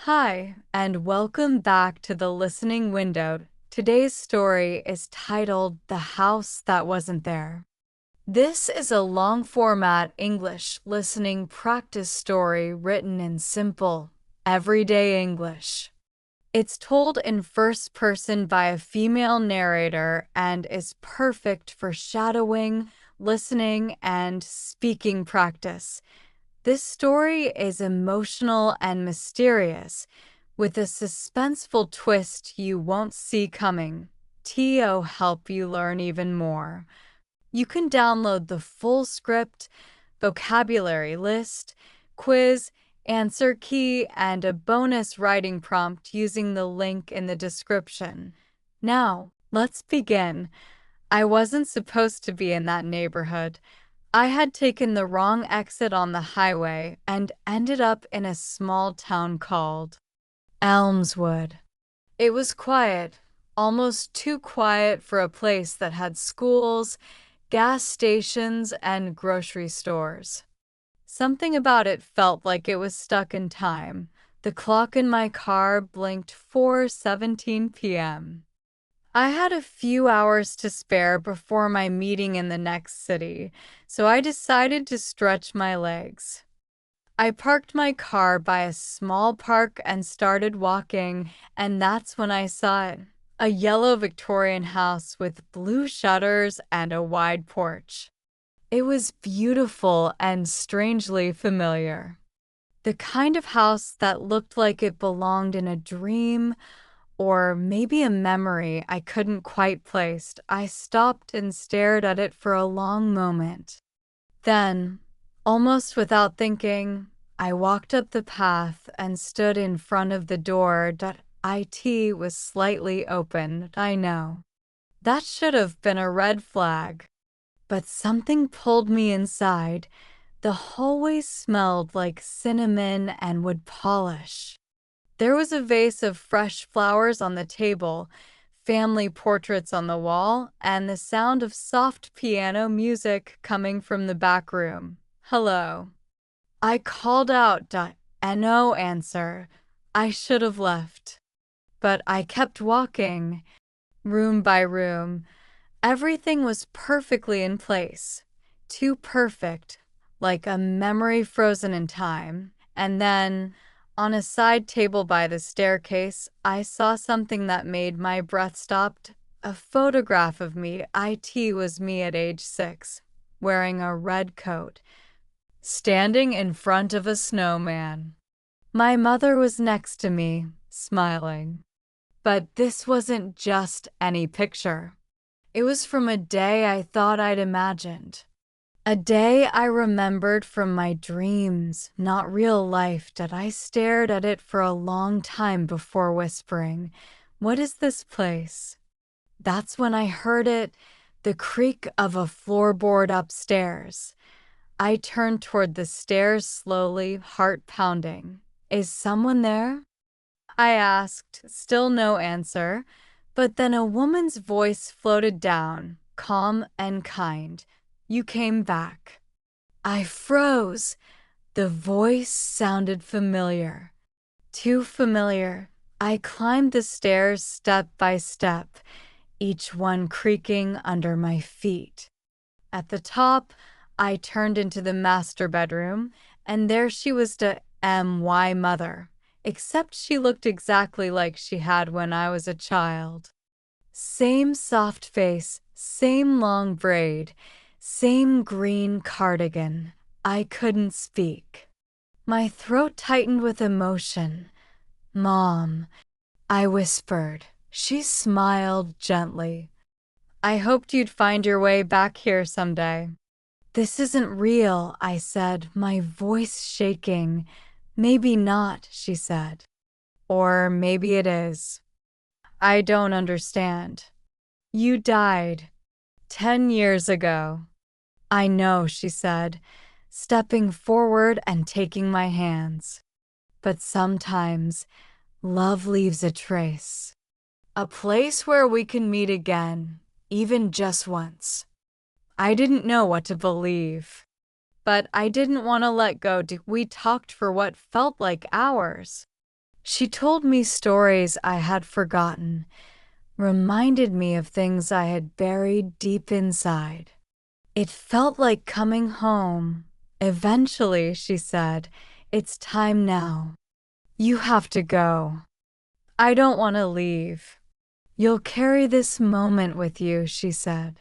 Hi, and welcome back to the listening window. Today's story is titled The House That Wasn't There. This is a long format English listening practice story written in simple, everyday English. It's told in first person by a female narrator and is perfect for shadowing, listening, and speaking practice. This story is emotional and mysterious, with a suspenseful twist you won't see coming. TO help you learn even more. You can download the full script, vocabulary list, quiz, answer key, and a bonus writing prompt using the link in the description. Now, let's begin. I wasn't supposed to be in that neighborhood. I had taken the wrong exit on the highway and ended up in a small town called Elmswood. It was quiet, almost too quiet for a place that had schools, gas stations, and grocery stores. Something about it felt like it was stuck in time. The clock in my car blinked 4:17 p.m. I had a few hours to spare before my meeting in the next city, so I decided to stretch my legs. I parked my car by a small park and started walking, and that's when I saw it. A yellow Victorian house with blue shutters and a wide porch. It was beautiful and strangely familiar. The kind of house that looked like it belonged in a dream or maybe a memory I couldn't quite place. I stopped and stared at it for a long moment. Then, almost without thinking, I walked up the path and stood in front of the door. It was slightly open, I know. That should have been a red flag. But something pulled me inside. The hallway smelled like cinnamon and wood polish. There was a vase of fresh flowers on the table, family portraits on the wall, and the sound of soft piano music coming from the back room. Hello. I called out, and no answer. I should have left. But I kept walking, room by room. Everything was perfectly in place. Too perfect, like a memory frozen in time. And then, on a side table by the staircase, I saw something that made my breath stop. A photograph of me. It was me at age 6, wearing a red coat, standing in front of a snowman. My mother was next to me, smiling. But this wasn't just any picture. It was from a day I thought I'd imagined. A day I remembered from my dreams, not real life. I stared at it for a long time before whispering, "What is this place?" That's when I heard it, the creak of a floorboard upstairs. I turned toward the stairs slowly, heart pounding. "Is someone there?" I asked, still no answer, but then a woman's voice floated down, calm and kind. "You came back." I froze. The voice sounded familiar. Too familiar. I climbed the stairs step by step, each one creaking under my feet. At the top, I turned into the master bedroom, and there she was, my mother, except she looked exactly like she had when I was a child. Same soft face, same long braid, same green cardigan. I couldn't speak. My throat tightened with emotion. "Mom," I whispered. She smiled gently. "I hoped you'd find your way back here someday." "This isn't real," I said, my voice shaking. "Maybe not," she said. "Or maybe it is." "I don't understand." "You died 10 years ago." "I know," she said, stepping forward and taking my hands. "But sometimes love leaves a trace. A place where we can meet again, even just once." I didn't know what to believe, but I didn't want to let go. We talked for what felt like hours. She told me stories I had forgotten, reminded me of things I had buried deep inside. It felt like coming home. Eventually, she said, "It's time now. You have to go." "I don't want to leave." "You'll carry this moment with you," she said.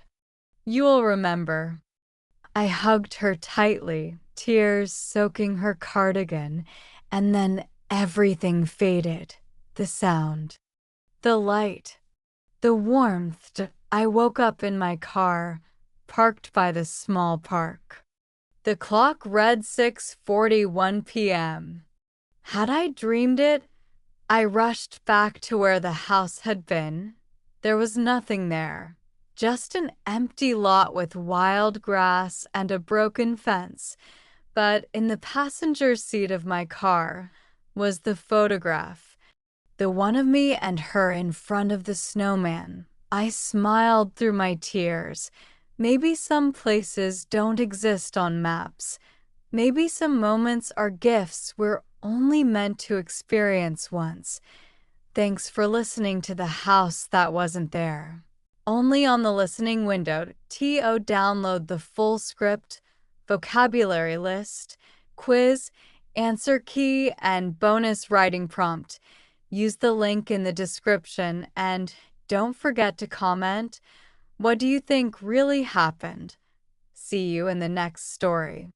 "You'll remember." I hugged her tightly, tears soaking her cardigan, and then everything faded. The sound, the light, the warmth. I woke up in my car, parked by the small park. The clock read 6:41 p.m. Had I dreamed it? I rushed back to where the house had been. There was nothing there, just an empty lot with wild grass and a broken fence. But in the passenger seat of my car was the photograph, the one of me and her in front of the snowman. I smiled through my tears. Maybe some places don't exist on maps. Maybe some moments are gifts we're only meant to experience once. Thanks for listening to The House That Wasn't There. Only on the listening window. Download the full script, vocabulary list, quiz, answer key, and bonus writing prompt. Use the link in the description and don't forget to comment. What do you think really happened? See you in the next story.